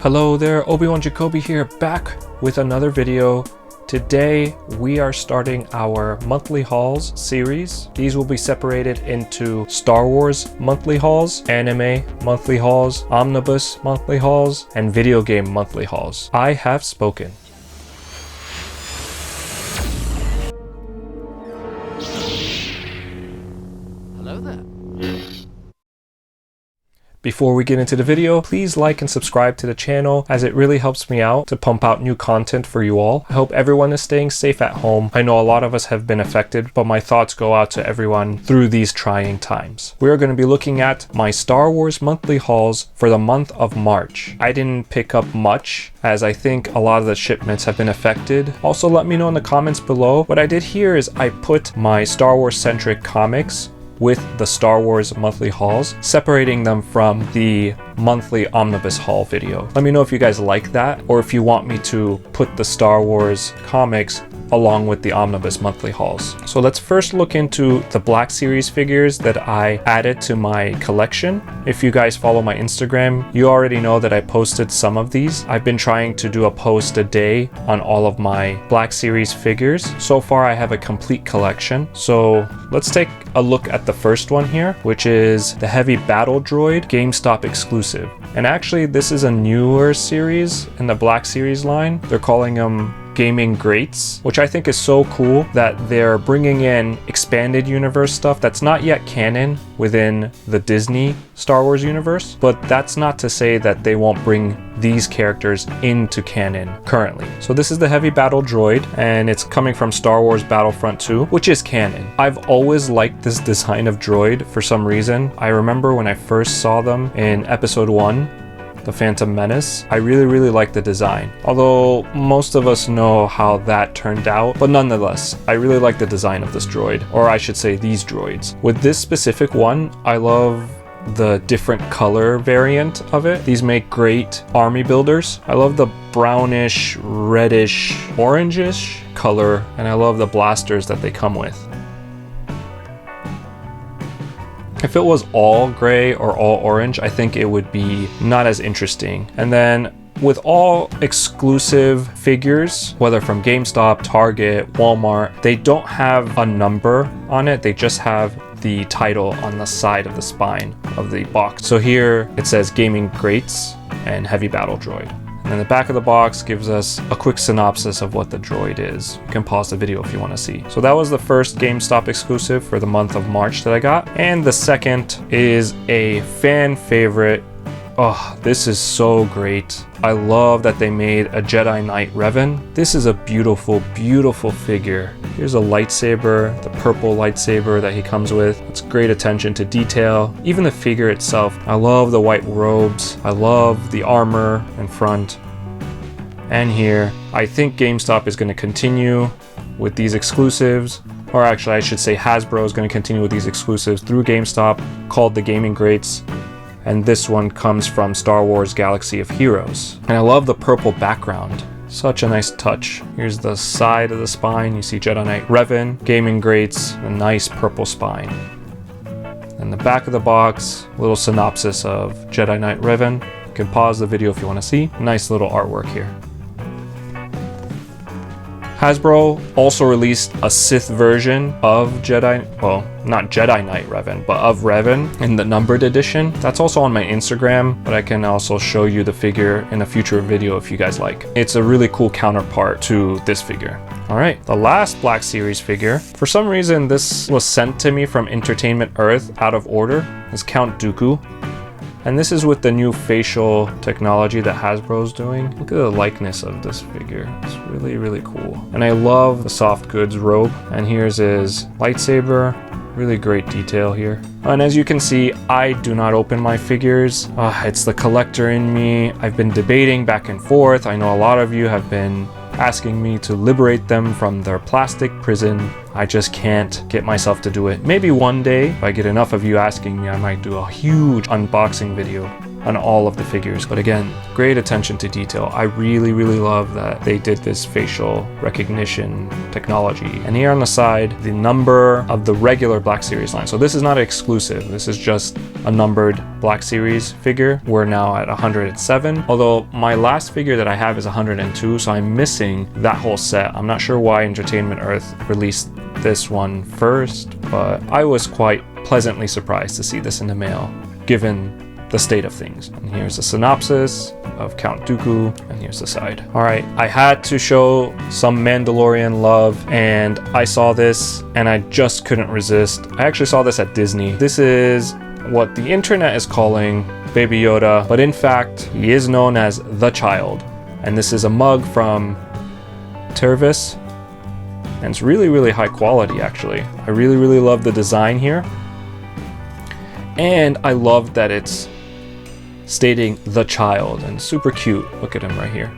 Hello there, Obi-Wan Jacoby here, back with another video. Today we are starting our monthly hauls series. These will be separated into Star Wars monthly hauls, anime monthly hauls, Omnibus monthly hauls, and video game monthly hauls. I have spoken. Hello there. Before we get into the video, please like and subscribe to the channel as it really helps me out to pump out new content for you all. I hope everyone is staying safe at home. I know a lot of us have been affected, but my thoughts go out to everyone through these trying times. We are going to be looking at my Star Wars monthly hauls for the month of March. I didn't pick up much as I think a lot of the shipments have been affected. Also, let me know in the comments below. What I did here is I put my Star Wars centric comics with the Star Wars monthly hauls, separating them from the monthly Omnibus haul video. Let me know if you guys like that, or if you want me to put the Star Wars comics along with the Omnibus monthly hauls. So let's first look into the Black Series figures that I added to my collection. If you guys follow my Instagram, you already know that I posted some of these. I've been trying to do a post a day on all of my Black Series figures. So far I have a complete collection. So let's take a look at the first one here, which is the Heavy Battle Droid GameStop exclusive. And actually this is a newer series in the Black Series line. They're calling them Gaming Greats, which I think is so cool that they're bringing in expanded universe stuff that's not yet canon within the Disney Star Wars universe, but that's not to say that they won't bring these characters into canon currently. So this is the Heavy Battle Droid, and it's coming from Star Wars Battlefront 2, which is canon. I've always liked this design of droid for some reason. I remember when I first saw them in Episode 1, The Phantom Menace. I really like the design. Although most of us know how that turned out, but nonetheless, I really like the design of this droid, or I should say these droids. With this specific one, I love the different color variant of it. These make great army builders. I love the brownish, reddish, orangish color, and I love the blasters that they come with. If it was all gray or all orange, I think it would be not as interesting. And then with all exclusive figures, whether from GameStop, Target, Walmart, they don't have a number on it. They just have the title on the side of the spine of the box. So here it says Gaming Greats and Heavy Battle Droid. And the back of the box gives us a quick synopsis of what the droid is. You can pause the video if you want to see. So that was the first GameStop exclusive for the month of March that I got. And the second is a fan favorite. Oh, this is so great. I love that they made a Jedi Knight Revin. This is a beautiful figure. Here's a lightsaber, the purple lightsaber that he comes with. It's great attention to detail. Even the figure itself. I love the white robes. I love the armor in front and here. I think GameStop is going to continue with these exclusives. Or actually, I should say Hasbro is going to continue with these exclusives through GameStop called the Gaming Greats. And this one comes from Star Wars Galaxy of Heroes. And I love the purple background. Such a nice touch. Here's the side of the spine. You see Jedi Knight Revin, Gaming Greats, a nice purple spine. And the back of the box, a little synopsis of Jedi Knight Revin. You can pause the video if you want to see. Nice little artwork here. Hasbro also released a Sith version of Jedi, well, not Jedi Knight Revin, but of Revin in the numbered edition. That's also on my Instagram, but I can also show you the figure in a future video if you guys like. It's a really cool counterpart to this figure. All right, the last Black Series figure. For some reason, this was sent to me from Entertainment Earth out of order. It's Count Dooku. And this is with the new facial technology that Hasbro's doing. Look at the likeness of this figure. It's really cool. And I love the soft goods robe. And here's his lightsaber. Really great detail here. And as you can see, I do not open my figures. It's the collector in me. I've been debating back and forth. I know a lot of you have been asking me to liberate them from their plastic prison. I just can't get myself to do it. Maybe one day, if I get enough of you asking me, I might do a huge unboxing video. on all of the figures. But again, great attention to detail. I really, really love that they did this facial recognition technology. And here on the side, the number of the regular Black Series line. So this is not exclusive. This is just a numbered Black Series figure. We're now at 107. Although my last figure that I have is 102, so I'm missing that whole set. I'm not sure why Entertainment Earth released this one first, but I was quite pleasantly surprised to see this in the mail, given the state of things. And here's a synopsis of Count Dooku, and here's the side. All right, I had to show some Mandalorian love, and I saw this, and I just couldn't resist. I actually saw this at Disney. This is what the internet is calling Baby Yoda, but in fact, he is known as the Child. And this is a mug from Tervis, and it's really, really high quality, actually. I really, really love the design here. And I love that it's stating the Child, and super cute. Look at him right here.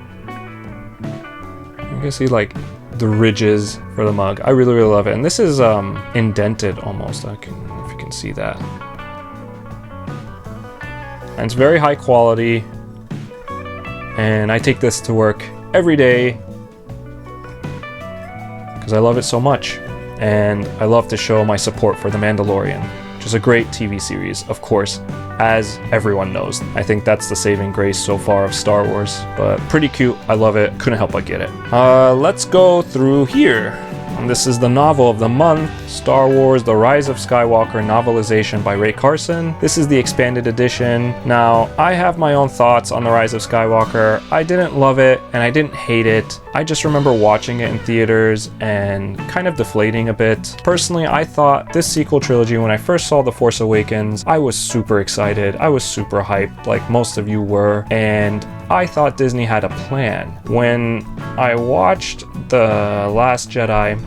You can see like the ridges for the mug. I really, really love it. And this is indented almost. I don't know if you can see that. And it's very high quality. And I take this to work every day because I love it so much. And I love to show my support for The Mandalorian, which is a great TV series, of course, as everyone knows. I think that's the saving grace so far of Star Wars, but pretty cute. I love it. Couldn't help but get it. Let's go through here. And this is the novel of the month, Star Wars: The Rise of Skywalker novelization by Ray Carson. This is the expanded edition. Now, I have my own thoughts on The Rise of Skywalker. I didn't love it and I didn't hate it. I just remember watching it in theaters and kind of deflating a bit. Personally, I thought this sequel trilogy, when I first saw The Force Awakens, I was super excited. I was super hyped, like most of you were, and I thought Disney had a plan. When I watched The Last Jedi,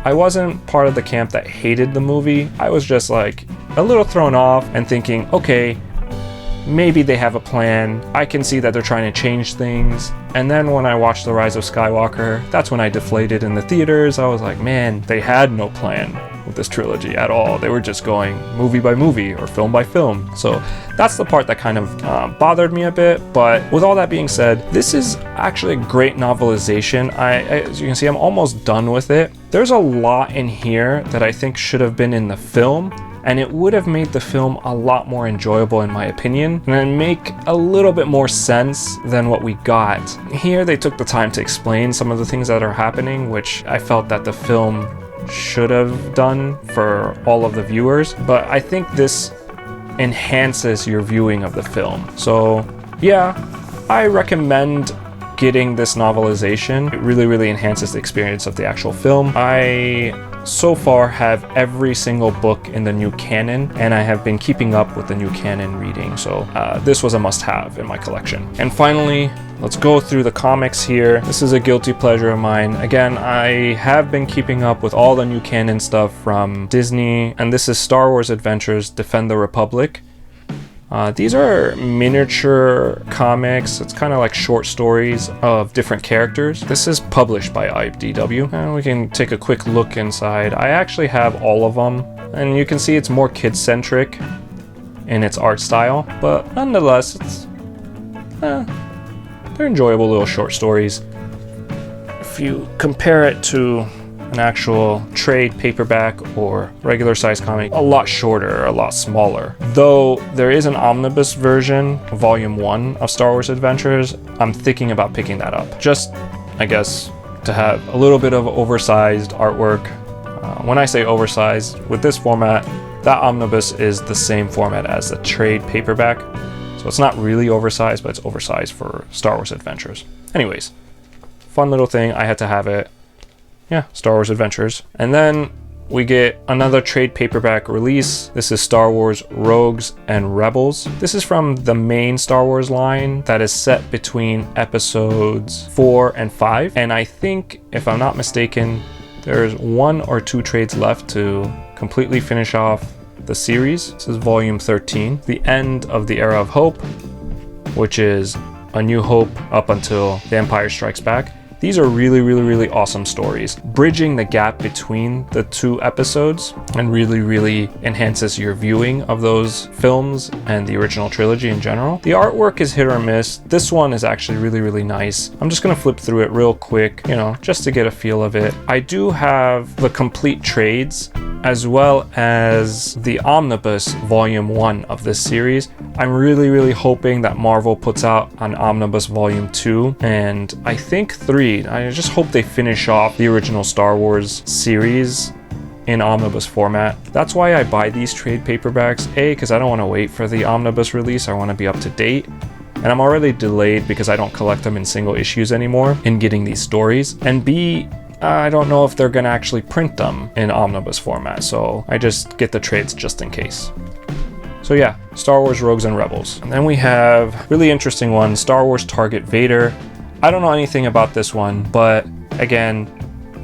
I wasn't part of the camp that hated the movie. I was just like a little thrown off and thinking, okay, maybe they have a plan. I can see that they're trying to change things. And then when I watched The Rise of Skywalker, that's when I deflated in the theaters. I was like, man, they had no plan with this trilogy at all. They were just going movie by movie or film by film. So that's the part that kind of bothered me a bit. But with all that being said, this is actually a great novelization. As you can see, I'm almost done with it. There's a lot in here that I think should have been in the film, and it would have made the film a lot more enjoyable in my opinion, and it'd make a little bit more sense than what we got. Here they took the time to explain some of the things that are happening, which I felt that the film should have done for all of the viewers, but I think this enhances your viewing of the film. So yeah, I recommend getting this novelization. It really, really enhances the experience of the actual film. I so far have every single book in the new canon, and I have been keeping up with the new canon reading, so this was a must-have in my collection. And finally, let's go through the comics here. This is a guilty pleasure of mine. Again, I have been keeping up with all the new canon stuff from Disney, and this is Star Wars Adventures Defend the Republic. These are miniature comics. It's kind of like short stories of different characters. This is published by IDW, and we can take a quick look inside. I actually have all of them, and you can see it's more kid-centric in its art style, but nonetheless, it's they're enjoyable little short stories. If you compare it to an actual trade paperback or regular size comic, a lot shorter, a lot smaller. Though there is an omnibus version, volume 1 of Star Wars Adventures, I'm thinking about picking that up. Just, I guess, to have a little bit of oversized artwork. When I say oversized, with this format, that omnibus is the same format as the trade paperback. So it's not really oversized, but it's oversized for Star Wars Adventures. Anyways, fun little thing, I had to have it. Yeah, Star Wars Adventures. And then we get another trade paperback release. This is Star Wars Rogues and Rebels. This is from the main Star Wars line that is set between episodes 4 and 5. And I think, if I'm not mistaken, there's 1 or 2 trades left to completely finish off the series. This is volume 13, the end of the Era of Hope, which is A New Hope up until The Empire Strikes Back. These are really awesome stories, bridging the gap between the two episodes, and really enhances your viewing of those films and the original trilogy in general. The artwork is hit or miss. This one is actually really nice. I'm just gonna flip through it real quick, you know, just to get a feel of it. I do have the complete trades as well as the Omnibus Volume 1 of this series. I'm really hoping that Marvel puts out an Omnibus Volume 2 and I think 3. I just hope they finish off the original Star Wars series in omnibus format. That's why I buy these trade paperbacks. A, because I don't want to wait for the omnibus release. I want to be up to date. And I'm already delayed because I don't collect them in single issues anymore in getting these stories. And B, I don't know if they're going to actually print them in omnibus format, so I just get the trades just in case. So yeah, Star Wars Rogues and Rebels. And then we have really interesting one, Star Wars Target Vader. I don't know anything about this one, but again,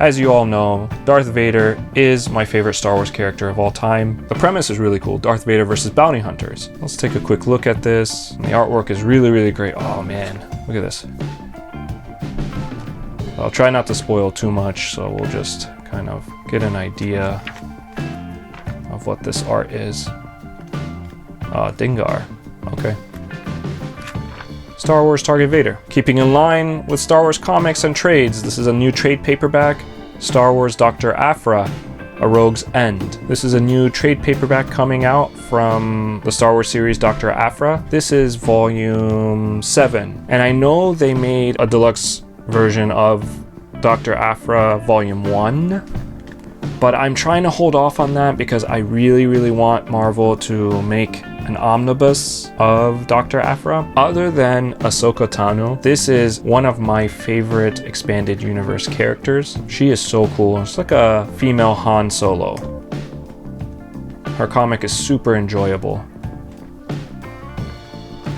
as you all know, Darth Vader is my favorite Star Wars character of all time. The premise is really cool, Darth Vader versus bounty hunters. Let's take a quick look at this. And the artwork is really great. Oh man, look at this. I'll try not to spoil too much, so we'll just kind of get an idea of what this art is. Dingar. Okay. Star Wars Target Vader. Keeping in line with Star Wars comics and trades, this is a new trade paperback, Star Wars Dr. Aphra, A Rogue's End. This is a new trade paperback coming out from the Star Wars series Dr. Aphra. This is volume 7, and I know they made a deluxe version of Dr. Aphra volume 1, but I'm trying to hold off on that because I really want Marvel to make an omnibus of Dr. Aphra. Other than Ahsoka Tano, this is one of my favorite expanded universe characters. She is so cool. It's like a female Han Solo. Her comic is super enjoyable.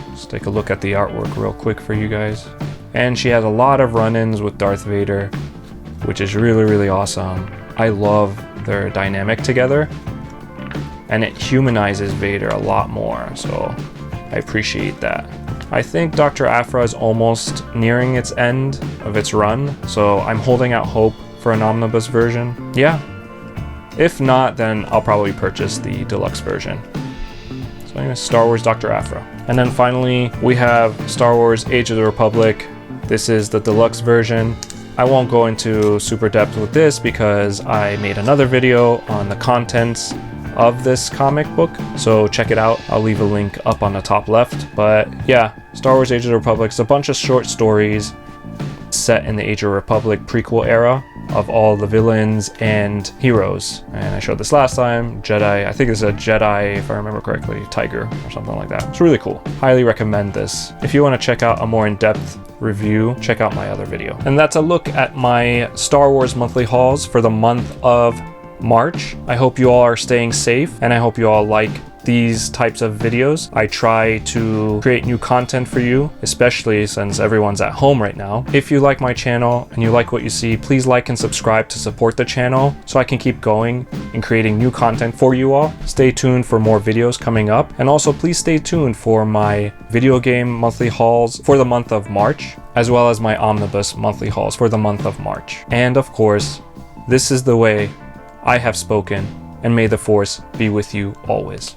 Let's take a look at the artwork real quick for you guys. And she has a lot of run-ins with Darth Vader, which is really awesome. I love their dynamic together, and it humanizes Vader a lot more, so I appreciate that. I think Dr. Aphra is almost nearing its end of its run, so I'm holding out hope for an omnibus version. Yeah, if not, then I'll probably purchase the deluxe version. So anyway, Star Wars Dr. Aphra. And then finally, we have Star Wars Age of the Republic. This is the deluxe version. I won't go into super depth with this because I made another video on the contents of this comic book, so check it out. I'll leave a link up on the top left. But yeah, Star Wars Age of the Republic is a bunch of short stories set in the Age of the Republic prequel era of all the villains and heroes. And I showed this last time, Jedi, I think it's a Jedi, if I remember correctly, Tiger or something like that. It's really cool. Highly recommend this. If you want to check out a more in-depth review, check out my other video. And that's a look at my Star Wars monthly hauls for the month of March. I hope you all are staying safe, and I hope you all like these types of videos. I try to create new content for you, especially since everyone's at home right now. If you like my channel and you like what you see, please like and subscribe to support the channel so I can keep going and creating new content for you all. Stay tuned for more videos coming up, and also please stay tuned for my video game monthly hauls for the month of March, as well as my omnibus monthly hauls for the month of March. And of course, this is the way I have spoken, and may the Force be with you always.